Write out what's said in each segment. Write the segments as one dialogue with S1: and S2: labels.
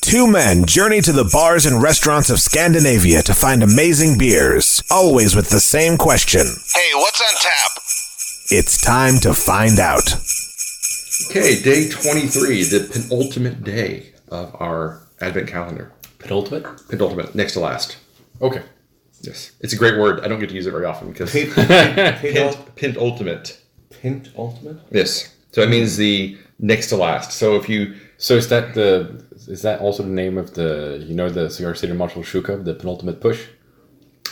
S1: Two men journey to the bars and restaurants of Scandinavia to find amazing beers, always with the same question.
S2: Hey, what's on tap?
S1: It's time to find out.
S3: Okay, day 23, the penultimate day of our Advent calendar.
S4: Penultimate?
S3: Penultimate, next to last.
S4: Okay.
S3: Yes, it's a great word. I don't get to use it very often because penultimate.
S5: Penultimate?
S3: Yes, so it means the next to last. So if you...
S4: So is that also the name of the Cigar City Marshall Shuka, the penultimate push?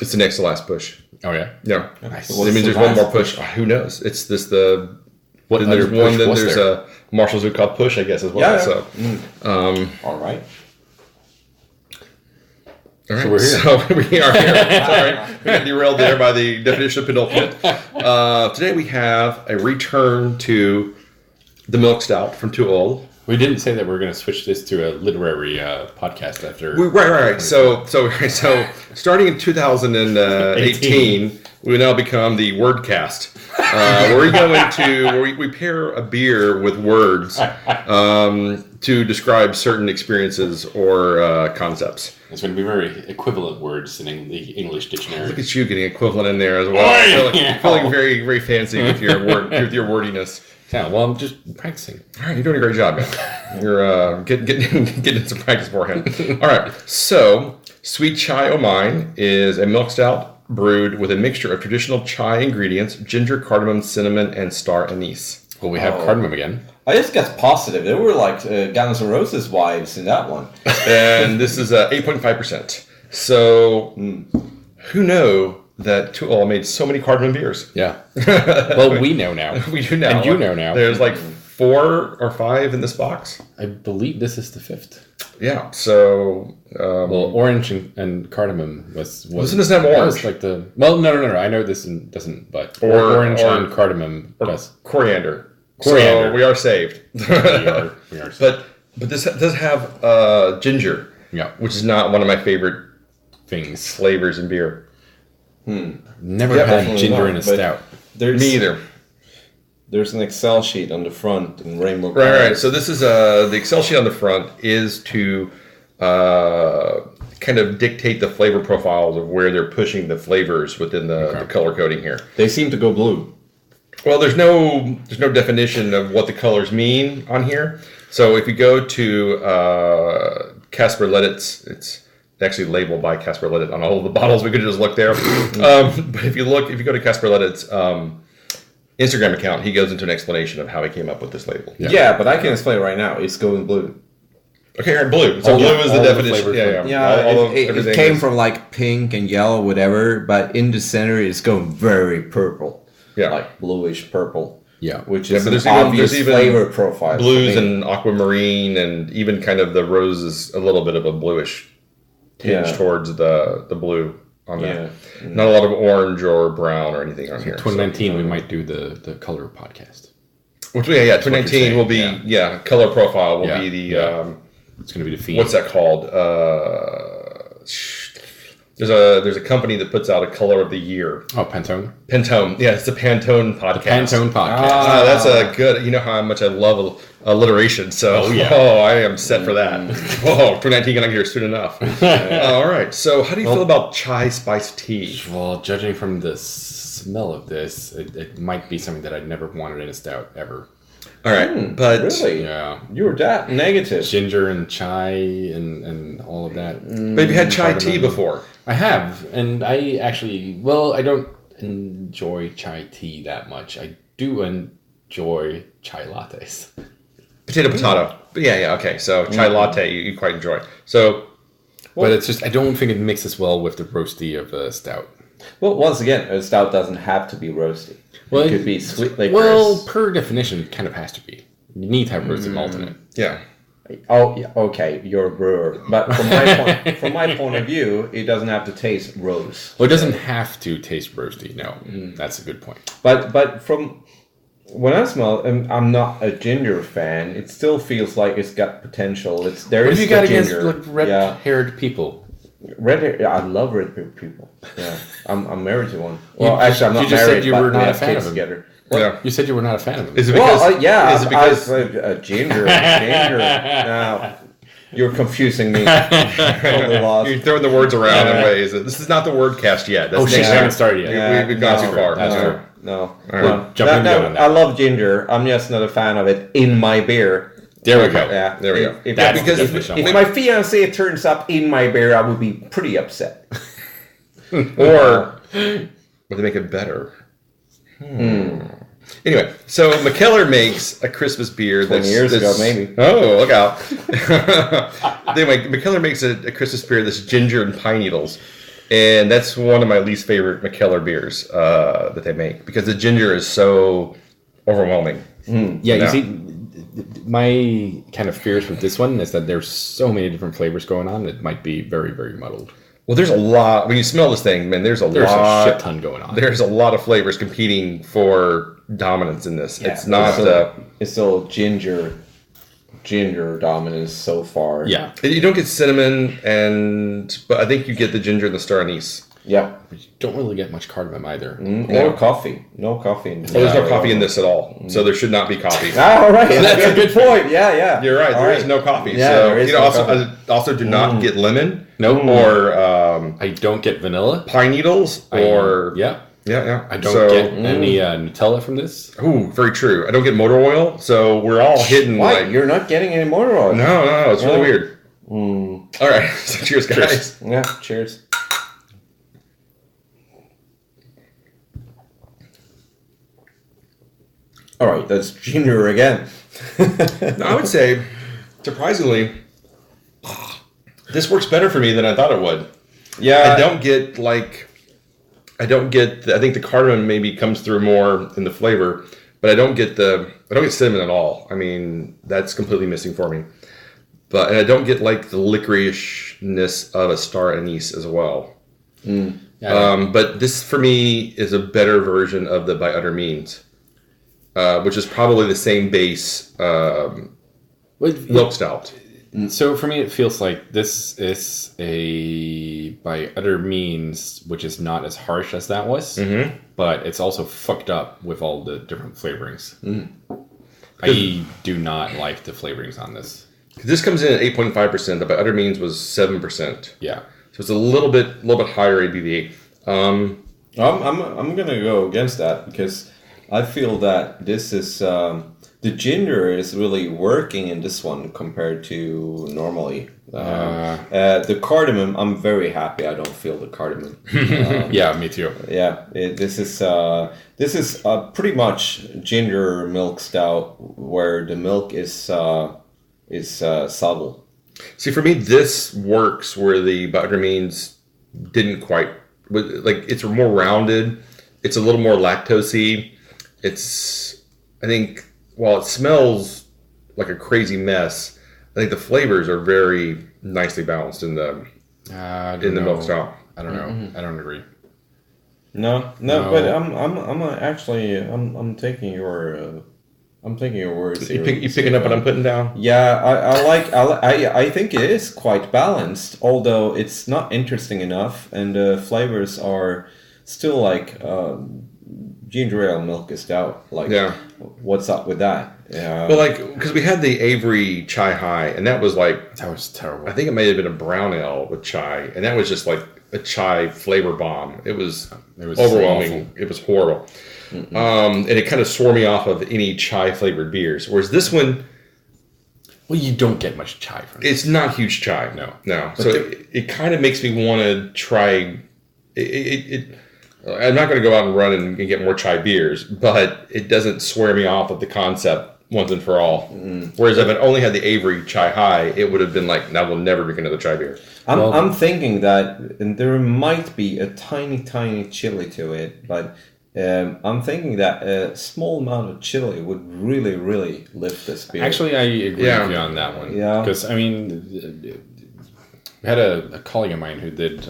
S3: It's the next to last push.
S4: Oh yeah?
S3: Yeah.
S4: Nice.
S3: It means there's one more push. Who knows? It's this the...
S4: What
S3: then
S4: other
S3: there's one,
S4: push
S3: then
S4: was
S3: there's
S4: there?
S3: a Marshall Zoo called Push, I guess, as well.
S5: Yeah.
S3: So,
S5: All right.
S3: all right.
S4: So we're here.
S3: So we are here. Sorry. We got derailed there by the definition of penultimate. Today we have a return to the milk stout from ToØl.
S4: We didn't say that we were going to switch this to a literary podcast after.
S3: Right. So starting in 2018, we now become the Wordcast. Where we pair a beer with words to describe certain experiences or concepts.
S4: It's going to be very equivalent words in the English dictionary.
S3: Look at you getting equivalent in there as well. Feeling very, very fancy with your wordiness.
S4: Yeah, well, I'm just practicing.
S3: All right, you're doing a great job, man. You're getting some practice beforehand. All right, so Sweet Chai O' Mine is a milk stout brewed with a mixture of traditional chai ingredients, ginger, cardamom, cinnamon, and star anise.
S4: Well, we have cardamom again.
S5: I just got positive. There were like Guns N' Roses vibes in that one.
S3: And this is 8.5%. So who knew that ToØl made so many cardamom beers?
S4: Yeah. Well, we know now.
S3: We do now.
S4: And you know now.
S3: There's like 4 or 5 in this box.
S4: I believe this is the 5th.
S3: Yeah, so...
S4: well, orange and cardamom was...
S3: Doesn't this have orange?
S4: That was like the... Well, no. I know this doesn't, but... Orange and cardamom does.
S3: Coriander.
S4: Coriander.
S3: So we are saved.
S4: We are saved.
S3: But this does have ginger.
S4: Yeah.
S3: Which is not one of my favorite
S4: Things.
S3: flavors in beer.
S4: Never had
S5: definitely
S4: ginger
S5: not,
S4: in a
S5: but
S4: stout.
S3: Me either.
S5: There's an Excel sheet on the front in rainbow
S3: Right.
S5: colors.
S3: So this is the Excel sheet on the front is to kind of dictate the flavor profiles of where they're pushing the flavors within the color coding here.
S5: They seem to go blue.
S3: Well, there's no definition of what the colors mean on here. So if you go to Casper Lettit's, it's actually labeled by Casper Lettit on all of the bottles. We could just look there. But if you go to Casper Lettit's Instagram account, he goes into an explanation of how he came up with this label.
S5: Yeah, but I can explain it right now. It's going blue.
S3: Okay, all right, blue. So blue is the definition.
S5: It came from like pink and yellow, whatever, but in the center it's going very purple.
S3: Yeah.
S5: Like bluish purple.
S4: Yeah.
S5: Which is
S3: but
S5: an obvious flavor profile.
S3: Blues and aquamarine and even kind of the rose is a little bit of a bluish tinge towards the blue on there. Yeah. Not a lot of orange or brown or anything on here.
S4: 2019 we might do the color podcast.
S3: Which 2019 will be color profile will be the
S4: it's going to be the theme.
S3: What's that called? There's a company that puts out a color of the year.
S4: Oh, Pantone.
S3: Pantone. Yeah, it's the Pantone podcast.
S4: The Pantone podcast.
S3: That's a good. You know how much I love alliteration. So I am set for that. Whoa, 2019 getting here soon enough. All right. So how do you feel about chai spiced tea?
S4: Well, judging from the smell of this, it might be something that I'd never wanted in a stout ever.
S3: All right, but
S5: really, you were that negative.
S4: Ginger and chai and all of that.
S3: But have you had chai tea before?
S4: I have, and I actually, I don't enjoy chai tea that much. I do enjoy chai lattes.
S3: Potato. But okay. So chai latte you quite enjoy. So,
S4: but it's just I don't think it mixes well with the roasty of a stout.
S5: Well, once again, a stout doesn't have to be roasty.
S4: Well,
S5: it could be sweet licorice.
S4: Well, per definition, it kind of has to be. You need to have roasted malt in it.
S3: Yeah.
S5: Oh, yeah, okay, you're a brewer. But from my point of view, it doesn't have to taste rose.
S4: Well, it doesn't have to taste roasty. No, that's a good point.
S5: But from when I smell, I'm not a ginger fan. It still feels like it's got potential.
S4: What have you got against like red-haired people?
S5: Red hair, I love red-haired people. Yeah, I'm married to one. Well, actually, I'm not married.
S4: You just said you were
S5: but
S4: not
S5: we
S4: a
S5: have
S4: fan
S5: kids
S4: of him.
S5: together.
S3: Yeah.
S4: You said you were not a fan of him.
S3: Is it because?
S5: Well,
S3: Is it because?
S5: ginger. No. You're confusing me. Totally lost.
S3: You're throwing the words around in ways. This is not the word cast yet. That's
S4: She hasn't started yet.
S3: We've gone too far.
S4: That's true.
S5: No.
S3: right.
S4: Jumping the gun on that.
S5: I love ginger. I'm just not a fan of it in my beer.
S4: There we go.
S5: Yeah,
S3: There we go.
S4: That's
S3: because
S4: the definition.
S5: If my fiance turns up in my beer, I would be pretty upset.
S3: or would they make it better? Anyway, so McKellar makes a Christmas beer
S5: 20 years ago, maybe.
S3: Oh, look out. Anyway, McKellar makes a Christmas beer that's ginger and pine needles. And that's one of my least favorite McKellar beers that they make because the ginger is so overwhelming.
S4: Yeah, you see, my kind of fears with this one is that there's so many different flavors going on. It might be very, very muddled.
S3: Well, there's a lot. When you smell this thing, man, there's a
S4: a shit ton going on.
S3: There's a lot of flavors competing for dominance in this.
S5: Yeah,
S3: it's not.
S5: It's still ginger dominance so far.
S4: Yeah.
S3: You don't get cinnamon, but I think you get the ginger and the star anise.
S5: Yeah.
S4: But you don't really get much cardamom either.
S5: No coffee. No coffee in this.
S3: Well, there's no coffee in this at all, so there should not be coffee.
S5: All right. That's a good point. Yeah.
S3: You're right. There is no coffee.
S5: Yeah,
S3: so
S5: there is
S3: you
S5: no
S3: also
S5: coffee.
S3: also do not get lemon.
S4: No.
S3: Or
S4: I don't get vanilla.
S3: pine needles.
S4: Yeah.
S3: Yeah.
S4: I don't get any Nutella from this.
S3: Ooh, very true. I don't get motor oil, so we're all hidden.
S5: Why?
S3: Like,
S5: You're not getting any motor oil?
S3: no. It's really
S5: Oh.
S3: weird. All right. So cheers, guys.
S5: Yeah. Cheers. All right. That's ginger again.
S3: No, I would say, surprisingly, this works better for me than I thought it would.
S5: Yeah.
S3: I think the cardamom maybe comes through more in the flavor, but I don't get cinnamon at all. I mean, that's completely missing for me. And I don't get like the licoricness of a star anise as well. But this for me is a better version of the By Utter Means, which is probably the same base milk stout.
S4: So for me, it feels like this is a By Utter Means, which is not as harsh as that was, but it's also fucked up with all the different flavorings. I do not like the flavorings on this.
S3: This comes in at 8.5%. The By Utter Means was 7%.
S4: Yeah.
S3: So it's a little bit higher ABV.
S5: I'm gonna go against that because I feel that this is the ginger is really working in this one compared to normally. The cardamom, I'm very happy. I don't feel the cardamom.
S4: Yeah, me too.
S5: Yeah, this is pretty much ginger milk stout where the milk is subtle.
S3: See, for me, this works where the By Utter Means didn't quite. It's more rounded. It's a little more lactosey. I think, while it smells like a crazy mess, I think the flavors are very nicely balanced in the milk stout.
S4: I don't know. I don't agree.
S5: No, but I'm taking your words.
S3: You picking up what I'm putting down?
S5: Yeah, I think it is quite balanced, although it's not interesting enough, and the flavors are still like ginger ale milk is stout. Like, what's up with that? Yeah.
S3: Well, because we had the Avery Chai High, and that was
S4: terrible.
S3: I think it may have been a brown ale with chai, and that was just like a chai flavor bomb. It was overwhelming. It was horrible. And it kind of swore me off of any chai flavored beers. Whereas this one,
S4: well, you don't get much chai from it.
S3: It's not huge chai. No. So it kind of makes me want to try. I'm not going to go out and run and get more chai beers, but it doesn't swear me off of the concept once and for all. Whereas if it only had the Avery Chai High, it would have been like, now we'll never drink another chai beer.
S5: I'm thinking that there might be a tiny chili to it, but I'm thinking that a small amount of chili would really, really lift this beer.
S4: Actually, I agree with you on that one.
S5: Yeah.
S4: Because, I mean, we had a colleague of mine who did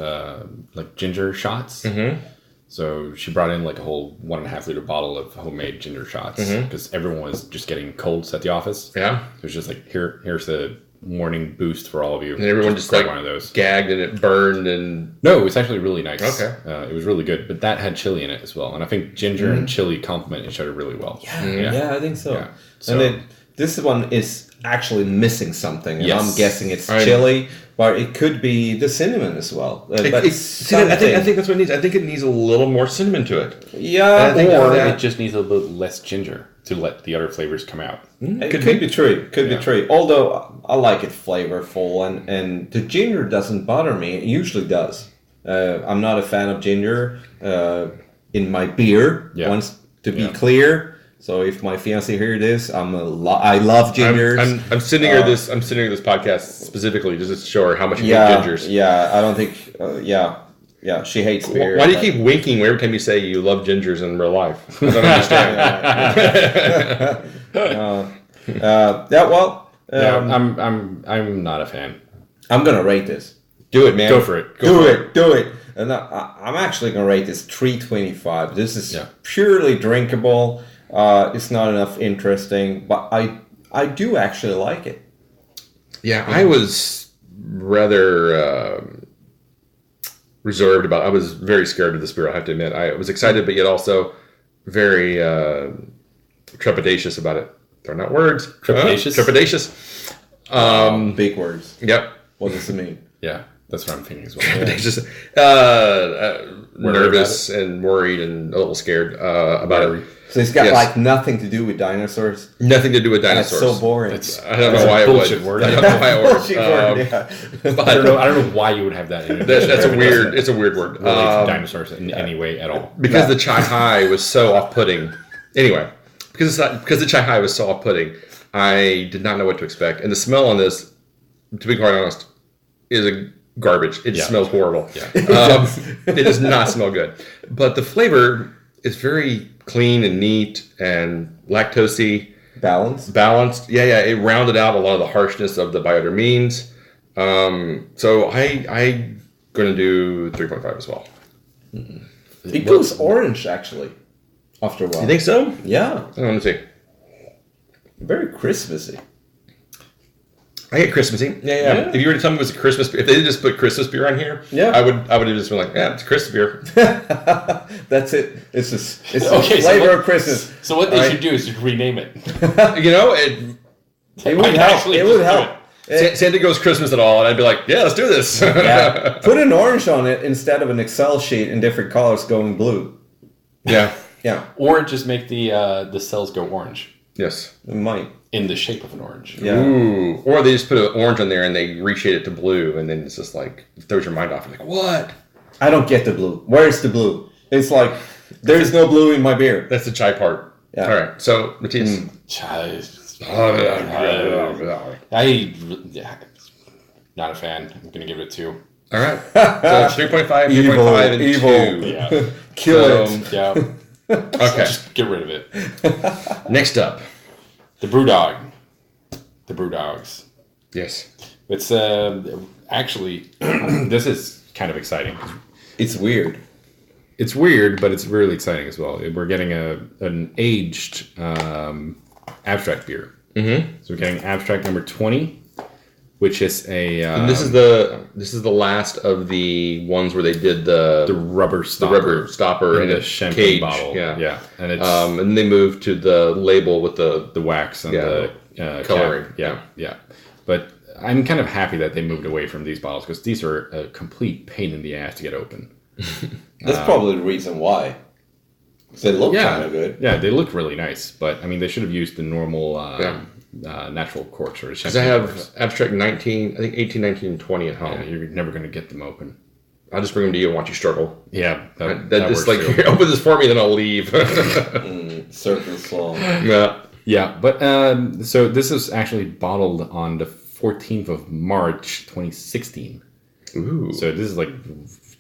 S4: ginger shots.
S3: Mm-hmm.
S4: So she brought in like a whole 1.5 liter bottle of homemade ginger shots because everyone was just getting colds at the office.
S3: Yeah.
S4: So it was just like, here's the morning boost for all of you.
S3: And everyone just like
S4: one of those.
S3: Gagged and it burned and...
S4: No, it was actually really nice.
S3: Okay.
S4: It was really good, but that had chili in it as well. And I think ginger and chili complement each other really well.
S5: Yeah, I think so.
S4: Yeah. So,
S5: and this one is actually missing something, and
S4: Yes.
S5: I'm guessing it's chili, but it could be the cinnamon as well. But
S3: I think that's what it needs. I think it needs a little more cinnamon to it.
S5: yeah,
S4: Or
S5: that-
S4: it just needs a little bit less ginger to let the other flavors come out.
S5: It could be true. Could be true. Although I like it flavorful, and the ginger doesn't bother me. It usually does. I'm not a fan of ginger in my beer.
S4: Yeah.
S5: Wants to be clear. So if my fiance heard this, I love gingers.
S3: I'm sending her this. I'm sending her this podcast specifically just to show her how much you hate gingers.
S5: Yeah, I don't think. Yeah, she hates beer.
S3: Why do you keep winking every time you say you love gingers in real life? I don't understand.
S4: I'm not a fan.
S5: I'm gonna rate this.
S3: Do it, man.
S4: Go for it.
S5: Do it. And I'm actually gonna rate this 3.25. This is purely drinkable. It's not enough interesting, but I do actually like it.
S3: Yeah, I was rather reserved about. I was very scared of this beer. I have to admit, I was excited, but yet also very trepidatious about it. They're not words.
S4: Trepidatious?
S3: Trepidatious.
S5: Big words.
S3: Yep.
S5: What does it mean?
S4: Yeah, that's what I'm thinking as well.
S3: Trepidatious. Nervous and worried and a little scared about it.
S5: So it's got like nothing to do with dinosaurs.
S3: Nothing to do with dinosaurs.
S5: That's so boring.
S3: I don't know why it would.
S4: Word.
S3: I don't know why it would.
S5: Bullshit word,
S3: But
S4: I don't know why you would have that. In
S3: that's a weird. It's a weird word.
S4: Relate to dinosaurs in any way at all.
S3: Because the chai high was so off-putting. Anyway, because the chai high was so off-putting, I did not know what to expect. And the smell on this, to be quite honest, is a garbage. It smells horrible. Yeah. It does not smell good. But the flavor is very clean and neat and lactosey. Balanced. Yeah. It rounded out a lot of the harshness of the biodramines. So I'm going to do 3.5 as well.
S5: It goes orange, actually, after a while.
S3: You think so?
S5: Yeah.
S3: Let me see.
S5: Very Christmassy.
S3: I get Christmassy. Yeah. If you were to tell me it was a Christmas beer, if they just put Christmas beer on here, I would have just been like, yeah, it's Christmas beer.
S5: That's it. It's the flavor of Christmas.
S4: So what they should do is just rename it.
S3: You know, it
S5: would help. It would help.
S3: Santa goes Christmas at all, and I'd be like, yeah, let's do this.
S5: Yeah. Put an orange on it instead of an Excel sheet in different colors going blue.
S3: Yeah.
S4: Or just make the cells go orange.
S3: Yes.
S5: It might.
S4: In the shape of an orange.
S5: Yeah.
S3: Ooh. Or they just put an orange on there and they reshade it to blue, and then it's just like, it throws your mind off. You're like, what?
S5: I don't get the blue. Where's the blue? It's like, there's no blue in my beer.
S3: That's the chai part.
S5: Yeah.
S3: All right. So, Matthias.
S4: Chai. Not a fan. I'm going to give it a 2.
S3: All right. So 3.5, 3.5, and
S5: evil.
S3: 2.
S4: Yeah.
S5: Kill it.
S4: Yeah.
S3: Okay.
S4: Just get rid of it.
S3: Next up.
S4: The Brewdog. The Brewdogs.
S3: Yes.
S4: It's actually this is kind of exciting.
S5: It's weird.
S4: It's weird, but it's really exciting as well. We're getting an aged Abstrakt beer. Mm-hmm. So we're getting Abstrakt number 20, which is a.
S3: And this is the last of the ones where they did the
S4: rubber stopper
S3: in
S4: the
S3: a
S4: champagne
S3: cage
S4: bottle.
S3: Yeah.
S4: And it's
S3: and they moved to the label with the
S4: wax and the
S3: coloring.
S4: Yeah. But I'm kind of happy that they moved away from these bottles because these are a complete pain in the ass to get open.
S5: That's probably the reason why. They look kind of good.
S4: Yeah, they look really nice, but I mean, they should have used the normal natural corks or
S3: because I have Abstrakt 19, I think 18, 19, and 20 at home.
S4: Yeah, you're never going to get them open.
S3: I'll just bring them to you and watch you struggle.
S4: Yeah, that
S3: just
S4: works
S3: like
S4: too.
S3: open this for me, then I'll leave.
S5: Circle song.
S4: Yeah, but so this is actually bottled on the 14th of March, 2016.
S3: Ooh.
S4: So this is like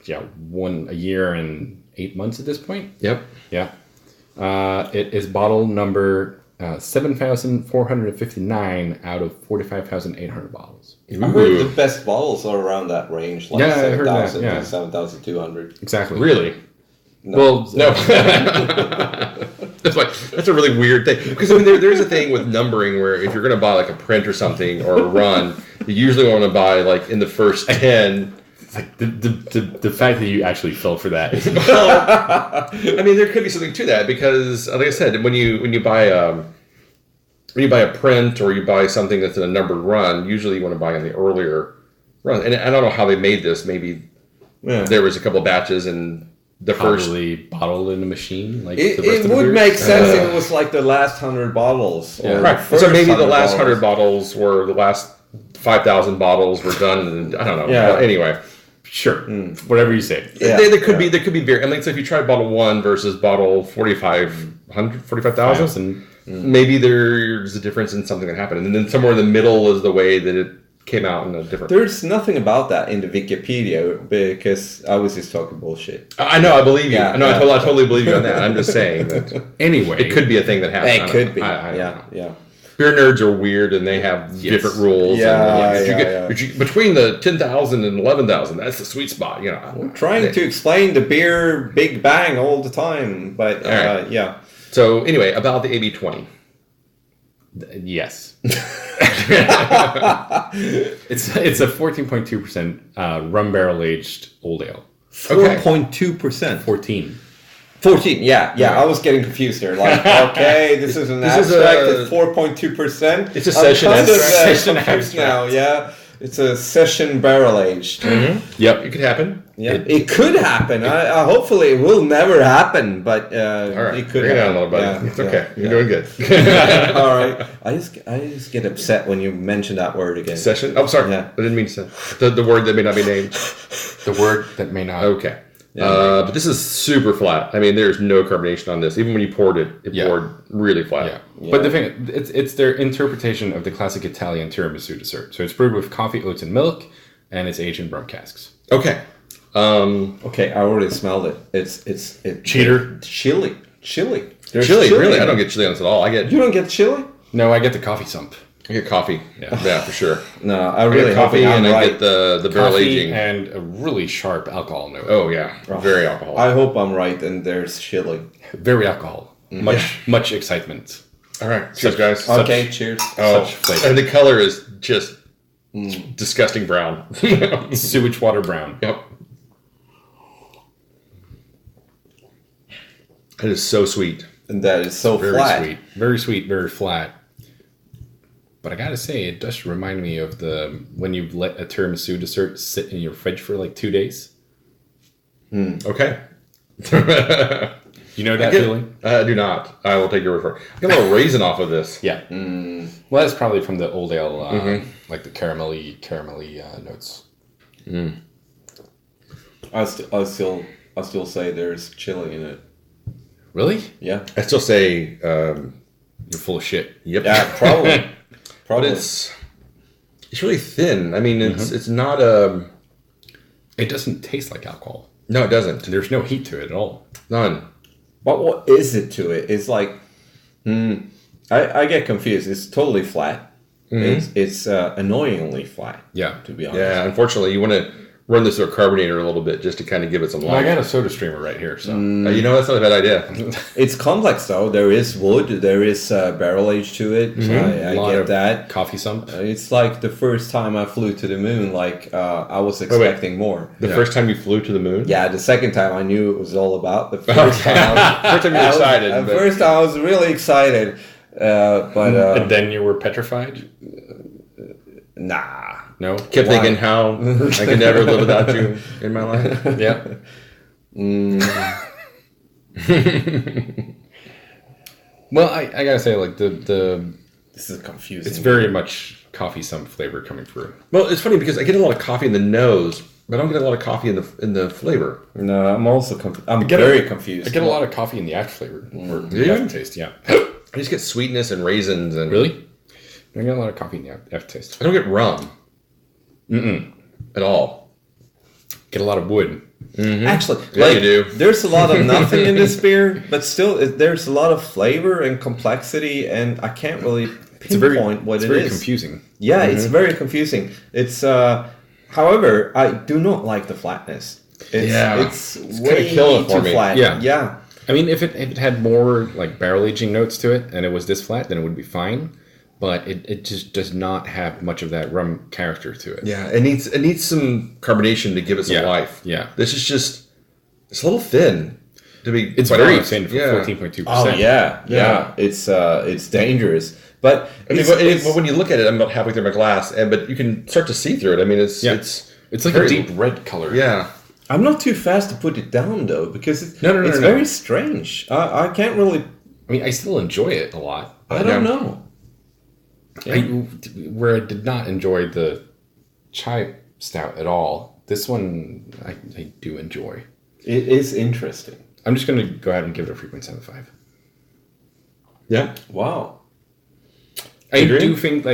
S4: a year and 8 months at this point.
S3: Yep.
S4: Yeah. It is bottle number 7,459 out of 45,800 bottles.
S5: I heard the best bottles are around that range, like
S4: I heard that,
S5: 7,000 to 7,200.
S4: Exactly.
S3: Really?
S5: No.
S4: Well,
S3: No. That's a really weird thing. Because I mean, there's a thing with numbering where if you're going to buy like a print or something or a run, you usually want to buy like in the first 10.
S4: It's like the fact that you actually fell for that is
S3: Well, I mean, there could be something to that because, like I said, when you buy when you buy a print or you buy something that's in a numbered run, usually you want to buy in the earlier run. And I don't know how they made this. Maybe there was a couple of batches and the
S4: Probably bottled in a machine. Like
S5: It,
S4: the rest
S5: it
S4: of the
S5: would
S4: beers.
S5: make sense if it was like the last 100 bottles. Or
S3: Right.
S5: the
S3: So maybe
S5: first
S3: the last 100
S5: bottles.
S3: bottles were the last 5,000 bottles were done. And I don't know.
S5: Yeah.
S3: But anyway.
S4: Sure. Whatever you say.
S5: Yeah.
S3: There could be beer. I mean, so if you try bottle 1 versus bottle 45,000, maybe there's a difference in something that happened. And then somewhere in the middle is the way that it came out in a different...
S5: There's nothing about that in the Wikipedia because I was just talking bullshit.
S3: I know, I believe you.
S5: Yeah,
S3: I know,
S5: yeah.
S3: I totally believe you on that. I'm just saying that
S4: Anyway.
S3: it could be a thing that happened.
S5: It could be.
S3: I don't know.
S5: Yeah.
S3: Beer nerds are weird and they have different rules.
S5: Yeah,
S3: and, between the 10,000 and 11,000, that's the sweet spot.
S5: We're trying to explain the beer Big Bang all the time, but
S3: right.
S5: yeah.
S3: So anyway, about the AB20.
S4: Yes. It's a 14.2% rum barrel aged old ale.
S5: 4.2%.
S4: 14.
S5: 14, yeah. I was getting confused there. Like, okay, this is an abstract at 4.2%.
S3: It's a session abstract.
S5: Session confused now, yeah. It's a session barrel aged.
S3: Yep, it could happen.
S5: Yeah, it could happen. I hopefully it will never happen, but
S3: All right,
S5: it could
S3: bring it down
S5: happen.
S3: a little bit.
S5: Yeah,
S3: It's okay. You're doing good.
S5: All right. I just get upset when you mention that word again.
S3: Session? Oh, sorry.
S5: Yeah.
S3: I didn't mean to say the word that may not be named.
S4: The word that may not.
S3: Okay. But this is super flat. I mean, there's no carbonation on this. Even when you poured it, poured really flat.
S4: Yeah. But the thing, it's their interpretation of the classic Italian tiramisu dessert. So it's brewed with coffee, oats, and milk, and it's aged in rum casks.
S3: Okay.
S5: Okay, I already smelled it. It's
S4: Cheater.
S5: Chili. There's
S3: Chili, really?
S5: in
S3: I
S5: it.
S3: don't get chili on this at all. I get
S5: You don't get chili?
S4: No, I get the coffee sump.
S3: coffee.
S4: Yeah.
S3: For sure.
S5: No, I
S3: I
S5: really
S3: get coffee
S5: hope I'm
S3: and I
S5: right.
S3: get the barrel
S4: Coffee
S3: aging.
S4: and a really sharp alcohol note.
S3: Oh yeah, very alcoholic.
S5: I hope I'm right and there's chili.
S4: Very alcohol. Much excitement.
S3: All right, cheers, guys.
S5: Okay, cheers.
S3: Oh,
S4: such flavor.
S3: and the color is just disgusting brown.
S4: Sewage water brown.
S3: Yep. It is so sweet.
S5: And that is so
S4: Very
S5: flat.
S4: sweet. Very sweet, very flat. But I gotta say, it does remind me of when you let a tiramisu dessert sit in your fridge for like 2 days.
S3: Okay.
S4: You know that feeling?
S3: I do not. I will take your word for it. I got a little raisin off of this.
S4: Yeah. Well, that's probably from the old ale, like the caramelly notes.
S5: I still say there's chili in it.
S4: Really?
S5: Yeah.
S3: I still say,
S4: You're full of shit.
S3: yep.
S5: Yeah, probably.
S3: But it's really thin. I mean, it's not
S4: It doesn't taste like alcohol.
S3: No, it doesn't.
S4: There's no heat to it at all.
S3: None.
S5: But what is it to it? It's like, I get confused. It's totally flat. It's annoyingly flat.
S4: Yeah.
S5: To be honest.
S3: Yeah, unfortunately, you want to run this through a carbonator a little bit just to kind of give it some
S4: Well, I
S3: life.
S4: got a soda streamer right here, so.
S3: You know, that's not a bad idea.
S5: It's complex though. There is wood. There is barrel age to it. I
S4: A lot
S5: get
S4: of
S5: that.
S4: Coffee sump.
S5: It's like the first time I flew to the moon. Like I was expecting more.
S3: The first time you flew to the moon?
S5: Yeah, the second time I knew it was all about. The first time,
S3: First time you were excited.
S5: The
S3: but-
S5: first time I was really excited, but
S4: And then you were petrified?
S5: nah.
S4: No?
S3: Kept thinking how I could never live without you in my life.
S4: Yeah. Well, I gotta say, like,
S5: This is confusing.
S4: it's very much coffee sump flavor coming through.
S3: Well, it's funny because I get a lot of coffee in the nose, but I don't get a lot of coffee in the flavor.
S5: No, I'm also I'm
S4: get
S5: very confused.
S4: I get a lot of coffee in the after flavor. Or
S3: Do
S4: the
S3: you?
S4: aftertaste, yeah.
S3: I just get sweetness and raisins and
S4: Really? I get a lot of coffee in the aftertaste.
S3: I don't get rum. At all.
S4: Get a lot of wood.
S5: Actually,
S3: Yeah, you do.
S5: There's a lot of nothing in this beer, but still, there's a lot of flavor and complexity, and I can't really pinpoint what
S4: it's
S5: it
S4: very
S5: is.
S4: confusing.
S5: Yeah, it's very confusing. It's, however, I do not like the flatness. It's way
S3: kinda killing it for
S5: too
S3: me.
S5: flat.
S4: Yeah.
S5: Yeah.
S4: I mean, if it had more like barrel aging notes to it and it was this flat, then it would be fine. But it just does not have much of that rum character to it.
S3: Yeah, it needs some carbonation to give it some life.
S4: Yeah.
S3: This is just it's a little thin to be.
S4: It's
S3: quite
S4: very
S3: honest.
S4: thin for
S3: Yeah.
S4: 14.2%.
S5: Oh yeah. It's dangerous. But
S3: but when you look at it, I'm about halfway through my glass, but you can start to see through it. I mean, it's
S4: like a deep red color.
S3: Yeah.
S5: I'm not too fast to put it down though, because it's very strange. I can't really.
S4: I mean, I still enjoy it a lot.
S5: I don't know.
S4: Yeah. Where I did not enjoy the chai stout at all, this one I do enjoy.
S5: It is interesting.
S4: I'm just going to go ahead and give it a 3.75.
S3: Yeah.
S5: Wow.
S4: I do think,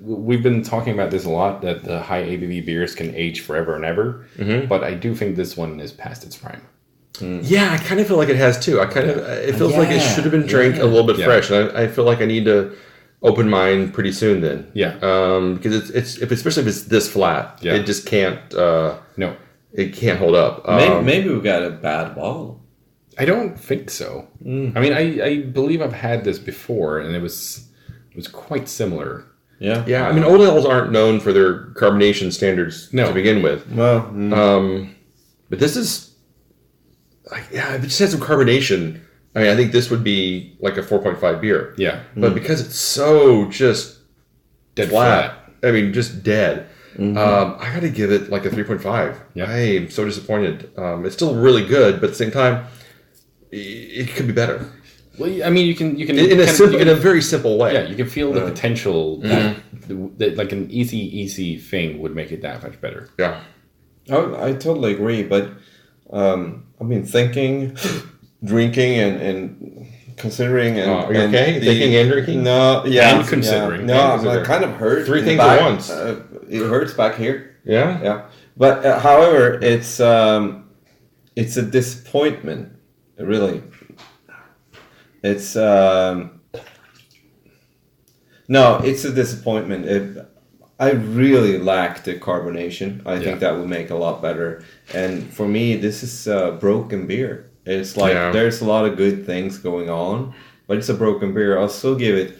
S4: we've been talking about this a lot, that the high ABV beers can age forever and ever, but I do think this one is past its prime.
S3: Yeah, I kind of feel like it has too. It feels like it should have been drank a little bit fresh, and I feel like I need to open mine pretty soon then.
S4: Yeah.
S3: Because especially if it's this flat, it just can't.
S4: No.
S3: It can't hold up.
S5: Maybe we got a bad bottle.
S4: I don't think so. I mean, I believe I've had this before, and it was quite similar.
S5: Yeah.
S3: Yeah. I mean, old ales aren't known for their carbonation standards to begin with.
S5: Well.
S3: But this is. If it just had some carbonation, I mean, I think this would be like a 4.5 beer.
S4: Yeah.
S3: But because it's so just
S4: dead
S3: flat, I mean, just dead. I got to give it like a 3.5.
S4: Yeah.
S3: I am so disappointed. It's still really good, but at the same time, it could be better.
S4: Well, I mean, you can
S3: in a very simple way.
S4: Yeah, you can feel the potential that like an easy thing would make it that much better.
S3: Yeah.
S5: I totally agree, but I've been thinking, drinking, and considering. And,
S3: are you okay? Thinking and drinking?
S5: No, yeah.
S4: And considering.
S5: No, I kind of hurt.
S3: Three things at once.
S5: It hurts back here.
S3: Yeah?
S5: Yeah. But however, it's a disappointment, really. It's it's a disappointment. I really lack the carbonation. I think that would make a lot better. And for me, this is a broken beer. It's like there's a lot of good things going on, but it's a broken beer. I'll still give it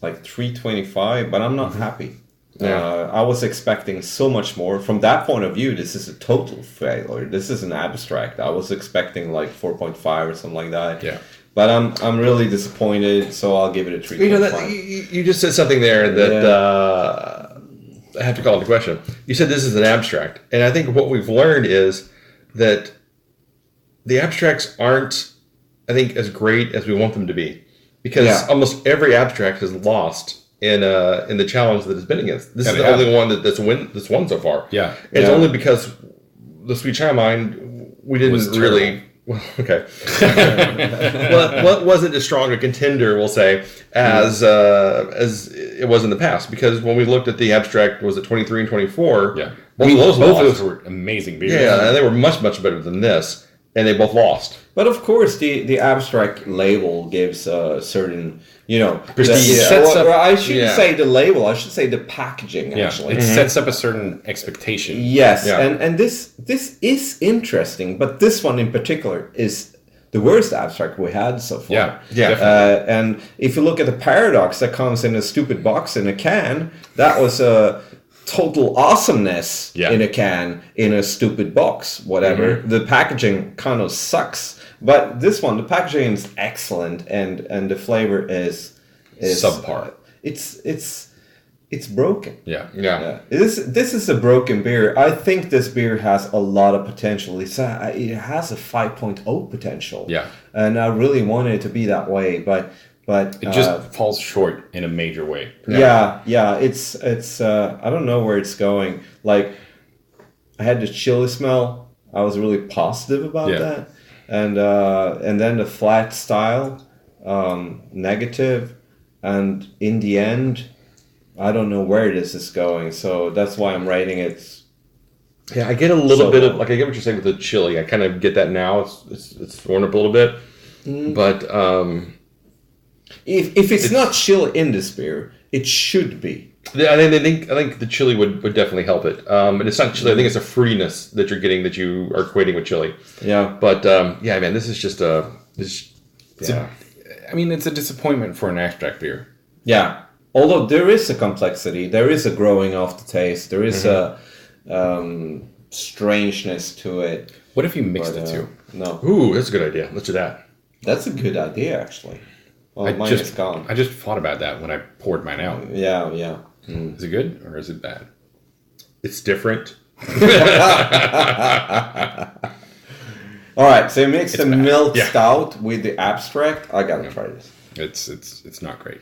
S5: like 3.25, but I'm not happy. I was expecting so much more. From that point of view, this is a total failure. This is an abstract. I was expecting like 4.5 or something like that.
S4: Yeah.
S5: But I'm really disappointed, so I'll give it a 3.5.
S3: You just said something there that I have to call into question. You said this is an abstract, and I think what we've learned is that the abstracts aren't, I think, as great as we want them to be, because almost every abstract has lost in the challenge that it's been against. This is the only one that's won so far.
S4: Yeah,
S3: and it's only because the Sweet Chai Mine we didn't really. Well, okay. What wasn't as strong a contender, we'll say, as it was in the past? Because when we looked at the abstract, was it 23 and 24?
S4: Yeah,
S3: both
S4: of those were amazing beers.
S3: Yeah, and they were much better than this, and they both lost.
S5: But of course, the abstract label gives a certain,
S3: prestige.
S5: I shouldn't say the label. I should say the packaging. Actually,
S4: it sets up a certain expectation.
S5: Yes, and this is interesting, but this one in particular is the worst abstract we had so far.
S3: Yeah.
S5: And if you look at the paradox that comes in a stupid box in a can, that was a total awesomeness in a can in a stupid box. Whatever. The packaging kind of sucks. But this one, the packaging is excellent, and the flavor is
S4: subpar.
S5: It's broken.
S3: Yeah.
S5: This is a broken beer. I think this beer has a lot of potential. It has a 5.0 potential.
S4: Yeah,
S5: and I really wanted it to be that way, but
S4: it just falls short in a major way.
S5: Yeah. It's I don't know where it's going. Like, I had the chili smell. I was really positive about that. And then the flat style, negative, and in the end, I don't know where this is going. So that's why I'm rating it.
S3: Yeah, I get a little bit of I get what you're saying with the chili. I kind of get that now. It's thrown up a little bit, but
S5: if it's not chili in this beer, it should be.
S3: I think the chili would definitely help it. And it's not chili. I think it's a fruitiness that you're getting that you are equating with chili.
S5: Yeah.
S3: But man, this is just it's
S4: a disappointment for an abstract beer.
S5: Yeah. Although there is a complexity, there is a growing off the taste, there is a strangeness to it.
S4: What if you mix the two?
S5: No.
S3: Ooh, that's a good idea. Let's do that.
S5: That's a good idea, actually. Well, mine is gone.
S4: I just thought about that when I poured mine out.
S5: Yeah.
S4: Is it good or is it bad?
S3: It's different.
S5: All right, so you mix the milk
S3: Yeah.
S5: stout with the abstract. I gotta try this.
S4: It's not great.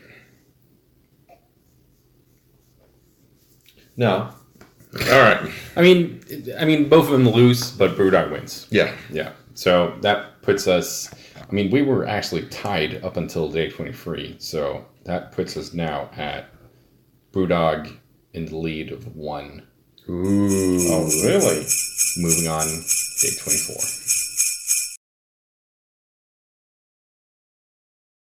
S5: No.
S3: All right.
S4: I mean, both of them lose, but Brewdog wins.
S3: Yeah.
S4: Yeah. So that puts us. I mean, we were actually tied up until day 23. So that puts us now at Brewdog in the lead of 1.
S3: Ooh.
S5: Oh, really?
S4: Moving on, day 24.